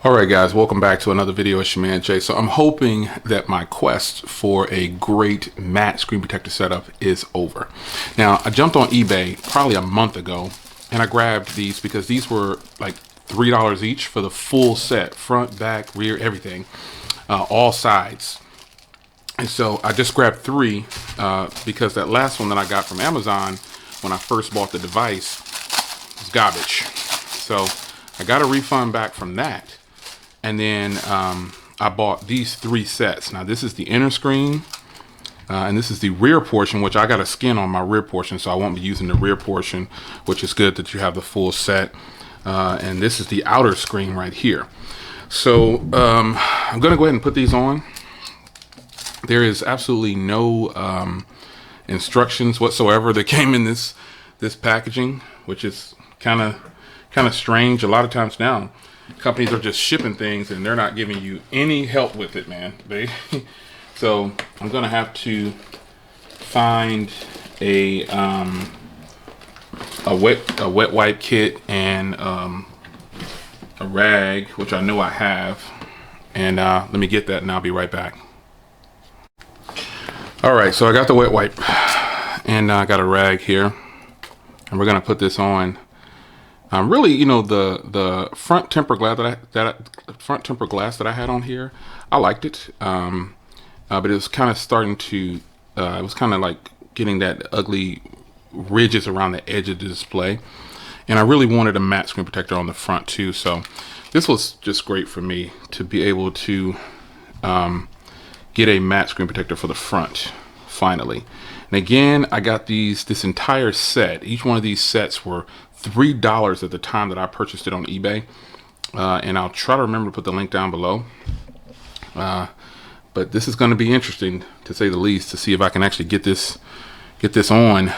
Alright guys, welcome back to another video. It's your man Jay. So I'm hoping that my quest for a great matte screen protector setup is over. Now I jumped on eBay probably a month ago and I grabbed these because these were like $3 each for the full set, front, back, rear, everything, all sides. And so I just grabbed three because that last one that I got from Amazon when I first bought the device was garbage. So I got a refund back from that. And then I bought these three sets. Now this is the inner screen and this is the rear portion, which I got a skin on my rear portion, so I won't be using the rear portion, which is good that you have the full set. And this is the outer screen right here. So I'm gonna go ahead and put these on. There is absolutely no instructions whatsoever that came in this packaging, which is kind of strange. A lot of times now companies are just shipping things and they're not giving you any help with it, man. So I'm gonna have to find a wet wipe kit and a rag, which I know I have, and let me get that and I'll be right back. All right, so I got the wet wipe and I got a rag here, and we're gonna put this on. Really, you know, the front tempered glass that I had on here, I liked it, but it was kind of starting to, it was kind of like getting that ugly ridges around the edge of the display, and I really wanted a matte screen protector on the front too. So this was just great for me to be able to get a matte screen protector for the front finally. And again, I got this entire set. Each one of these sets were $3 at the time that I purchased it on eBay, and I'll try to remember to put the link down below. But this is going to be interesting, to say the least, to see if I can actually get this on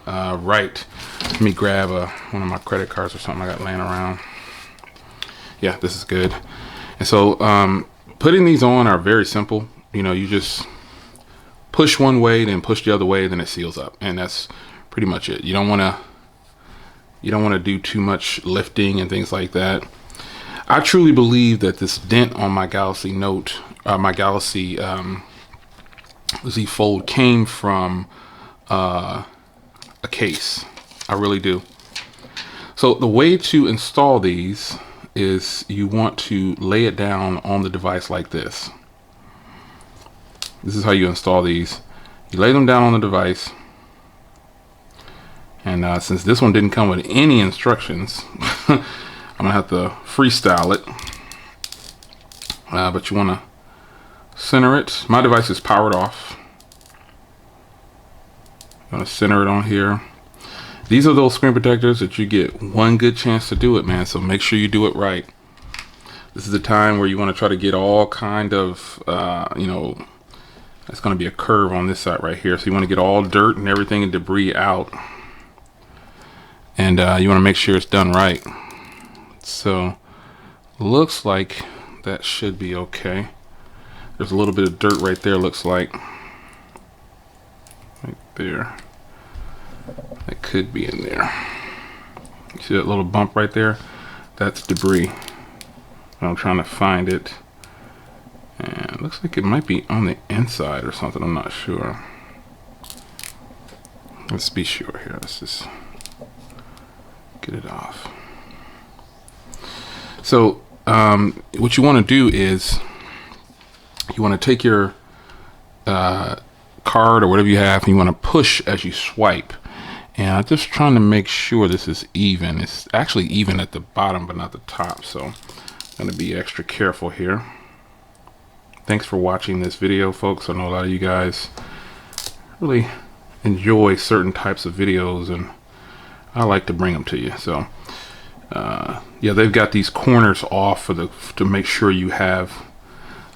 right. Let me grab one of my credit cards or something I got laying around. Yeah, this is good. And so putting these on are very simple. You know, you just push one way, then push the other way, then it seals up, and that's pretty much it. You don't want to do too much lifting and things like that. I truly believe that this dent on my Galaxy Note, my Galaxy Z Fold, came from a case. I really do. So the way to install these is you want to lay it down on the device like this. This is how you install these. You lay them down on the device. And since this one didn't come with any instructions, I'm gonna have to freestyle it. But you wanna center it. My device is powered off. I'm gonna center it on here. These are those screen protectors that you get one good chance to do it, man. So make sure you do it right. This is the time where you wanna try to get all kind of, you know, it's gonna be a curve on this side right here. So you wanna get all dirt and everything and debris out. And you want to make sure it's done right. So looks like that should be okay. There's a little bit of dirt right there, looks like. Right there. That could be in there. You see that little bump right there? That's debris. I'm trying to find it. And it looks like it might be on the inside or something. I'm not sure. Let's be sure here. Let's just get it off. So what you want to do is you want to take your card or whatever you have, and you want to push as you swipe. And I'm just trying to make sure this is even. It's actually even at the bottom but not the top, so I'm going to be extra careful here. Thanks for watching this video, folks. I know a lot of you guys really enjoy certain types of videos, and I like to bring them to you. So yeah, they've got these corners off to make sure you have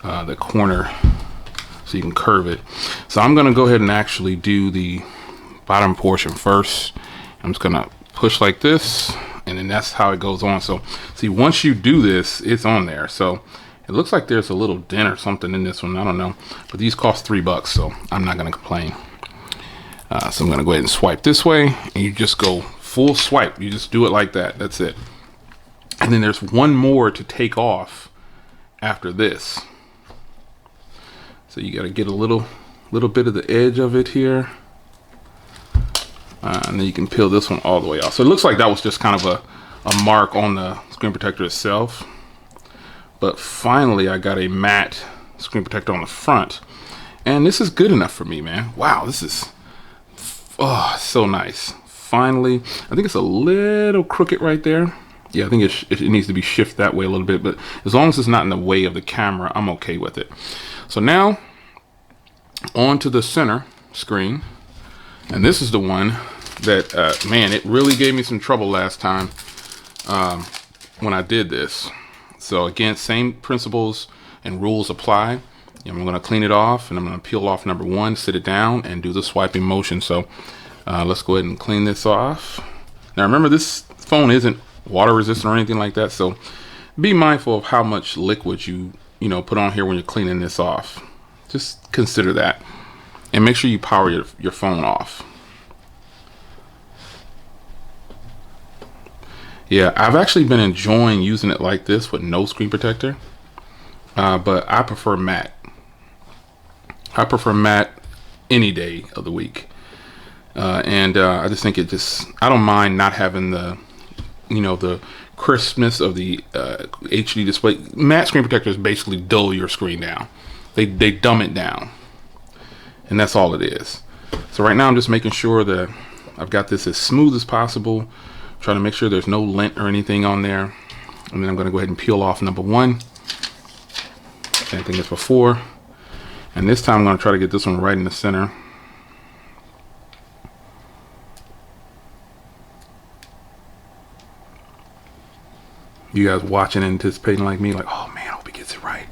the corner so you can curve it. So I'm gonna go ahead and actually do the bottom portion first. I'm just gonna push like this, and then that's how it goes on. So see, once you do this, it's on there. So it looks like there's a little dent or something in this one, I don't know, but these cost $3, so I'm not gonna complain. So I'm gonna go ahead and swipe this way, and you just go full swipe. You just do it like that. That's it. And then there's one more to take off after this. So you got to get a little bit of the edge of it here. And then you can peel this one all the way off. So it looks like that was just kind of a mark on the screen protector itself. But finally, I got a matte screen protector on the front. And this is good enough for me, man. Wow, this is so nice. Finally, I think it's a little crooked right there. Yeah, I think it needs to be shifted that way a little bit. But as long as it's not in the way of the camera, I'm okay with it. So now, on to the center screen. And this is the one that, man, it really gave me some trouble last time when I did this. So again, same principles and rules apply. I'm going to clean it off, and I'm going to peel off number one, sit it down, and do the swiping motion. So let's go ahead and clean this off. Now remember, this phone isn't water resistant or anything like that, so be mindful of how much liquid you put on here when you're cleaning this off. Just consider that, and make sure you power your phone off. Yeah, I've actually been enjoying using it like this with no screen protector, but I prefer matte. I prefer matte any day of the week. I just think I don't mind not having the crispness of the HD display. Matte screen protectors basically dull your screen down. They dumb it down. And that's all it is. So right now I'm just making sure that I've got this as smooth as possible. Trying to make sure there's no lint or anything on there. And then I'm going to go ahead and peel off number one. Same thing as before. And this time I'm going to try to get this one right in the center. You guys watching and anticipating like me, like, oh man, I hope he gets it right.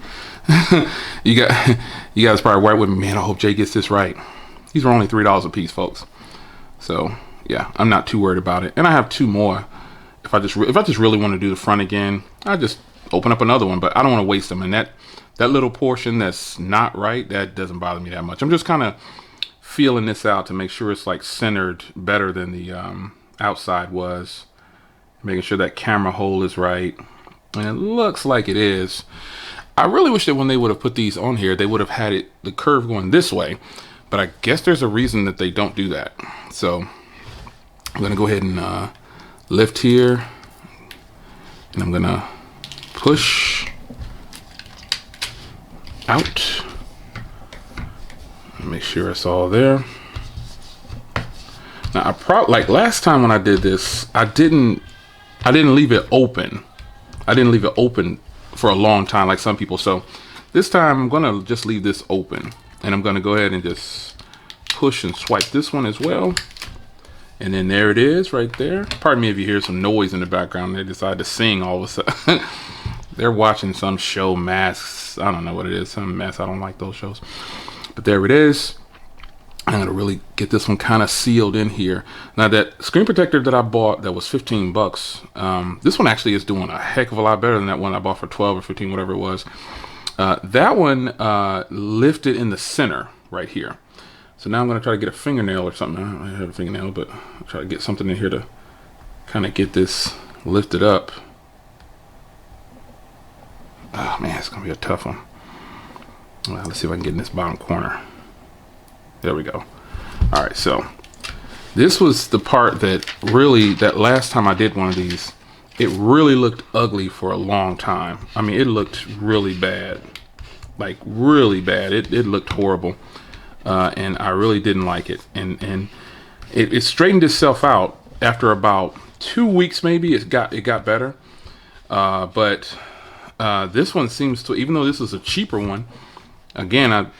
you guys probably right with me, man, I hope Jay gets this right. These are only $3 a piece, folks. So yeah, I'm not too worried about it. And I have two more. If I just really want to do the front again, I just open up another one, but I don't want to waste them. And that little portion that's not right, that doesn't bother me that much. I'm just kind of feeling this out to make sure it's like centered better than the outside was. Making sure that camera hole is right. And it looks like it is. I really wish that when they would have put these on here, they would have had the curve going this way. But I guess there's a reason that they don't do that. So I'm going to go ahead and lift here. And I'm going to push out. Make sure it's all there. Now like last time when I did this, I didn't leave it open. I didn't leave it open for a long time like some people. So this time I'm gonna just leave this open, and I'm gonna go ahead and just push and swipe this one as well. And then there it is right there. Pardon me if you hear some noise in the background. They decided to sing all of a sudden. They're watching some show, Masks. I don't know what it is, some mess. I don't like those shows. But there it is. I'm gonna really get this one kind of sealed in here. Now that screen protector that I bought that was 15 bucks, this one actually is doing a heck of a lot better than that one I bought for 12 or 15, whatever it was. That one lifted in the center right here. So now I'm gonna try to get a fingernail or something. I don't have a fingernail, but I'll try to get something in here to kind of get this lifted up. Oh man, it's gonna be a tough one. Well, let's see if I can get in this bottom corner. There we go. All right, so this was the part that really, that last time I did one of these, it really looked ugly for a long time. I mean, it looked really bad, like really bad. It looked horrible, and I really didn't like it. And it straightened itself out after about 2 weeks, maybe. It got better, but this one seems to, even though this is a cheaper one, again,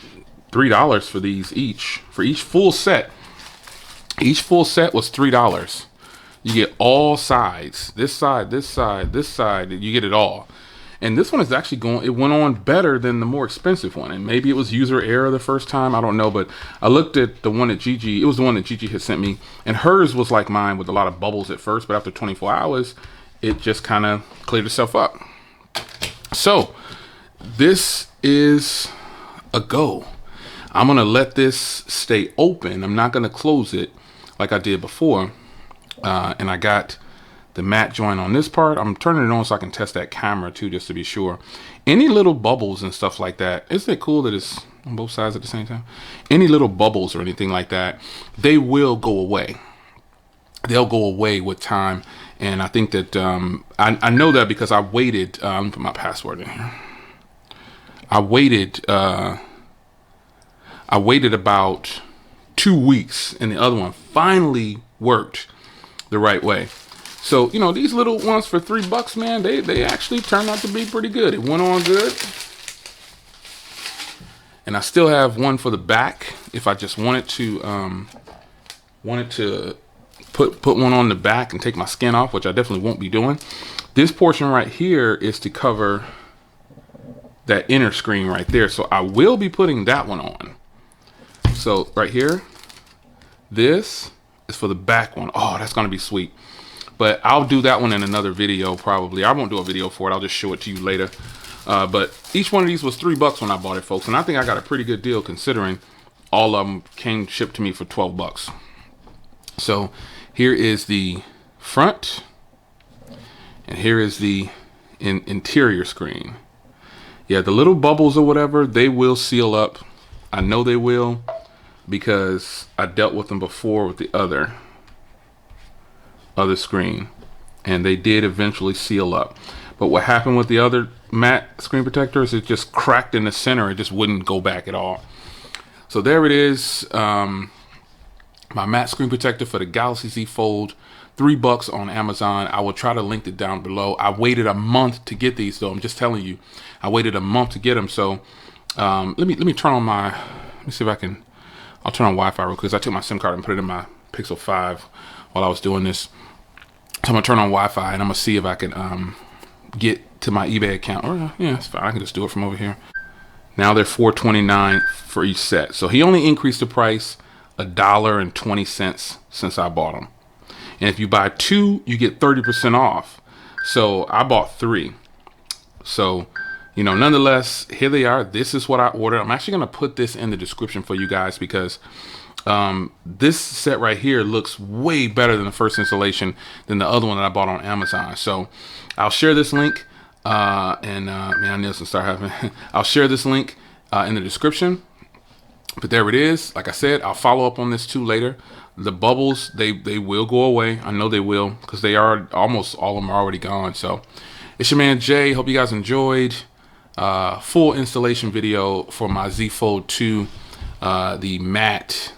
$3 for these each. For each full set. Each full set was $3. You get all sides. This side, this side, this side. You get it all. And this one is actually going, it went on better than the more expensive one. And maybe it was user error the first time. I don't know. But I looked at the one that Gigi, it was the one that Gigi had sent me. And hers was like mine with a lot of bubbles at first. But after 24 hours, it just kind of cleared itself up. So this is a go. I'm gonna let this stay open. I'm not gonna close it like I did before. And I got the matte joint on this part. I'm turning it on so I can test that camera too, just to be sure. Any little bubbles and stuff like that, isn't it cool that it's on both sides at the same time? Any little bubbles or anything like that, they will go away. They'll go away with time. And I think that I know that because I waited. Let me put my password in here. I waited about 2 weeks, and the other one finally worked the right way. So, you know, these little ones for $3, man, they actually turned out to be pretty good. It went on good. And I still have one for the back if I just wanted to put one on the back and take my skin off, which I definitely won't be doing. This portion right here is to cover that inner screen right there. So I will be putting that one on. So right here, this is for the back one. Oh, that's gonna be sweet. But I'll do that one in another video probably. I won't do a video for it. I'll just show it to you later. But each one of these was $3 when I bought it, folks. And I think I got a pretty good deal considering all of them came shipped to me for $12. So here is the front, and here is the interior screen. Yeah, the little bubbles or whatever, they will seal up. I know they will because I dealt with them before with the other screen, and they did eventually seal up. But what happened with the other matte screen protector is it just cracked in the center. It just wouldn't go back at all. So there it is. My matte screen protector for the Galaxy Z Fold, $3 on Amazon. I will try to link it down below. I waited a month to get these though. I'm just telling you, I waited a month to get them. So let me turn on my, let me see if I can, I'll turn on Wi-Fi real quick. I took my SIM card and put it in my Pixel 5 while I was doing this. So I'm gonna turn on Wi-Fi and I'm gonna see if I can get to my eBay account. Or yeah, it's fine. I can just do it from over here. Now they're $4.29 for each set. So he only increased the price $1.20 since I bought them. And if you buy 2, you get 30% off. So I bought 3. So, you know, nonetheless, here they are. This is what I ordered. I'm actually going to put this in the description for you guys because this set right here looks way better than the first installation than the other one that I bought on Amazon. So I'll share this link. Man, I knew this would start happening. I'll share this link in the description. But there it is. Like I said, I'll follow up on this too later. The bubbles, they will go away. I know they will because they are almost all of them are already gone. So it's your man Jay. Hope you guys enjoyed. Full installation video for my Z Fold 2, the matte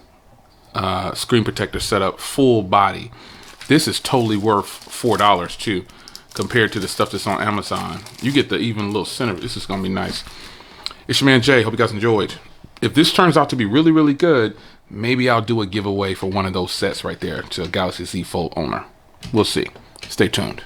screen protector setup, full body. This is totally worth $4 too, compared to the stuff that's on Amazon. You get the even little center. This is gonna be nice. It's your man Jay. Hope you guys enjoyed. If this turns out to be really, really good, maybe I'll do a giveaway for one of those sets right there to a Galaxy Z Fold owner. We'll see. Stay tuned.